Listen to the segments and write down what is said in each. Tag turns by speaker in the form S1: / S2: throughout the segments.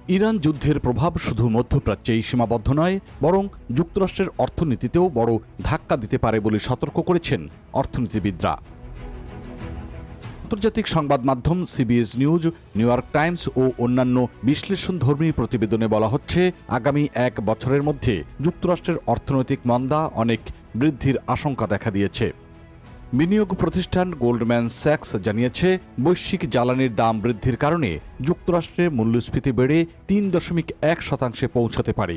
S1: Iran যুদ্ধের প্রভাব শুধু মধ্যপ্রাচ্যেই সীমাবদ্ধ নয়, বরং যুক্তরাষ্ট্রের অর্থনীতিতেও বড় ধাক্কা দিতে পারে বলে সতর্ক করেছেন অর্থনীতিবিদরা। আন্তর্জাতিক সংবাদ মাধ্যম CBS News, New York Times ও অন্যান্য বিশ্লেষণধর্মী প্রতিবেদনে বলা হচ্ছে, আগামী 1 বছরের মধ্যে যুক্তরাষ্ট্রের অর্থনৈতিক মন্দা অনেক বৃদ্ধির আশঙ্কা দেখা দিয়েছে। বিনিয়োগ প্রতিষ্ঠান গোল্ডম্যান স্যাক্স জানিয়েছে, বৈশ্বিক জ্বালানির দাম বৃদ্ধির কারণে যুক্তরাষ্ট্রে মূল্যস্ফীতি বেড়ে 3.1% পৌঁছাতে পারে।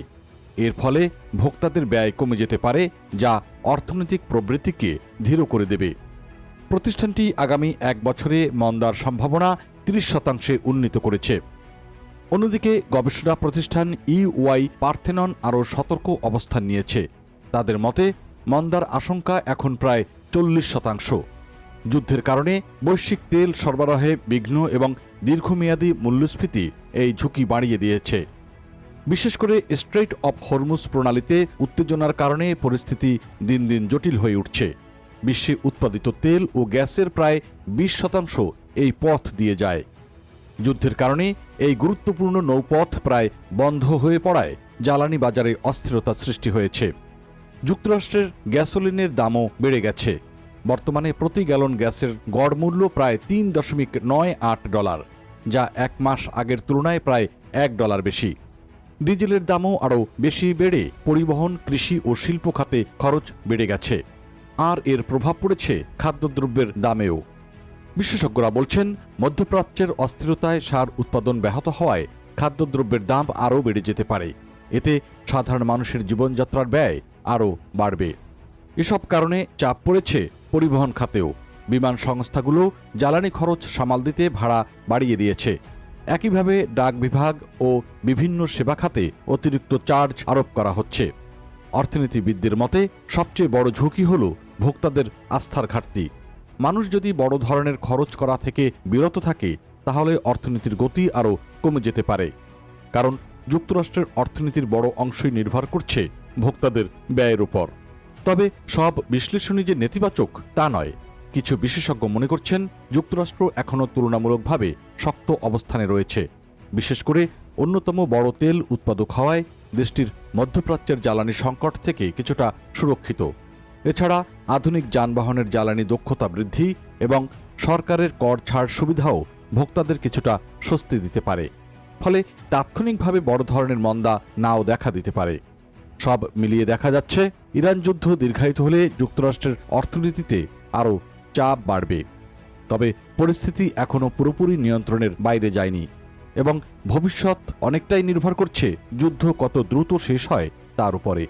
S1: এর ফলে ভোক্তাদের ব্যয় কমে যেতে পারে, যা অর্থনৈতিক প্রবৃদ্ধিকে ধীর করে দেবে। প্রতিষ্ঠানটি আগামী 1 বছরে মন্দার সম্ভাবনা 30% উন্নীত করেছে। অন্যদিকে গবেষণা প্রতিষ্ঠান ইউআই পার্থেনন আরও সতর্ক অবস্থান নিয়েছে। তাদের মতে, মন্দার আশঙ্কা এখন প্রায় 40%। যুদ্ধের কারণে বৈশ্বিক তেল সরবরাহে বিঘ্ন এবং দীর্ঘমেয়াদী মূল্যস্ফীতি এই ঝুঁকি বাড়িয়ে দিয়েছে। বিশেষ করে স্ট্রেইট অফ হরমুজ প্রণালীতে উত্তেজনার কারণে পরিস্থিতি দিন দিন জটিল হয়ে উঠছে। বিশ্বে উৎপাদিত তেল ও গ্যাসের প্রায় 20% এই পথ দিয়ে যায়। যুদ্ধের কারণে এই গুরুত্বপূর্ণ নৌপথ প্রায় বন্ধ হয়ে পড়ায় জ্বালানি বাজারে অস্থিরতা সৃষ্টি হয়েছে। যুক্তরাষ্ট্রের গ্যাসোলিনের দামও বেড়ে গেছে। বর্তমানে প্রতি গ্যালন গ্যাসের গড় মূল্য প্রায় $3.98, যা 1 মাস আগের তুলনায় প্রায় $1 বেশি। ডিজেলের দামও আরও বেশি বেড়ে পরিবহন, কৃষি ও শিল্প খাতে খরচ বেড়ে গেছে। আর এর প্রভাব পড়েছে খাদ্যদ্রব্যের দামেও। বিশেষজ্ঞরা বলছেন, মধ্যপ্রাচ্যের অস্থিরতায় সার উৎপাদন ব্যাহত হওয়ায় খাদ্যদ্রব্যের দাম আরও বেড়ে যেতে পারে। এতে সাধারণ মানুষের জীবনযাত্রার ব্যয় আরও বাড়বে। এসব কারণে চাপ পড়েছে পরিবহন খাতেও। বিমান সংস্থাগুলো জ্বালানি খরচ সামাল দিতে ভাড়া বাড়িয়ে দিয়েছে। একইভাবে ডাক বিভাগ ও বিভিন্ন সেবা খাতে অতিরিক্ত চার্জ আরোপ করা হচ্ছে। অর্থনীতিবিদদের মতে, সবচেয়ে বড় ঝুঁকি হল ভোক্তাদের আস্থার ঘাটতি। মানুষ যদি বড় ধরনের খরচ করা থেকে বিরত থাকে, তাহলে অর্থনীতির গতি আরও কমে যেতে পারে। কারণ যুক্তরাষ্ট্রের অর্থনীতির বড় অংশই নির্ভর করছে ভোক্তাদের ব্যয়ের উপর। তবে সব বিশ্লেষণই যে নেতিবাচক তা নয়। কিছু বিশেষজ্ঞ মনে করছেন, যুক্তরাষ্ট্র এখনও তুলনামূলকভাবে শক্ত অবস্থানে রয়েছে। বিশেষ করে অন্যতম বড় তেল উৎপাদক হওয়ায় দেশটির মধ্যপ্রাচ্যের জ্বালানি সংকট থেকে কিছুটা সুরক্ষিত। এছাড়া আধুনিক যানবাহনের জ্বালানি দক্ষতা বৃদ্ধি এবং সরকারের কর ছাড় সুবিধাও ভোক্তাদের কিছুটা স্বস্তি দিতে পারে। ফলে তাৎক্ষণিকভাবে বড় ধরনের মন্দা নাও দেখা দিতে পারে। সব মিলিয়ে দেখা যাচ্ছে, ইরান যুদ্ধ দীর্ঘায়িত হলে যুক্তরাষ্ট্রের অর্থনীতিতে আরও চাপ বাড়বে। তবে পরিস্থিতি এখনও পুরোপুরি নিয়ন্ত্রণের বাইরে যায়নি এবং ভবিষ্যৎ অনেকটাই নির্ভর করছে যুদ্ধ কত দ্রুত শেষ হয় তার উপরে।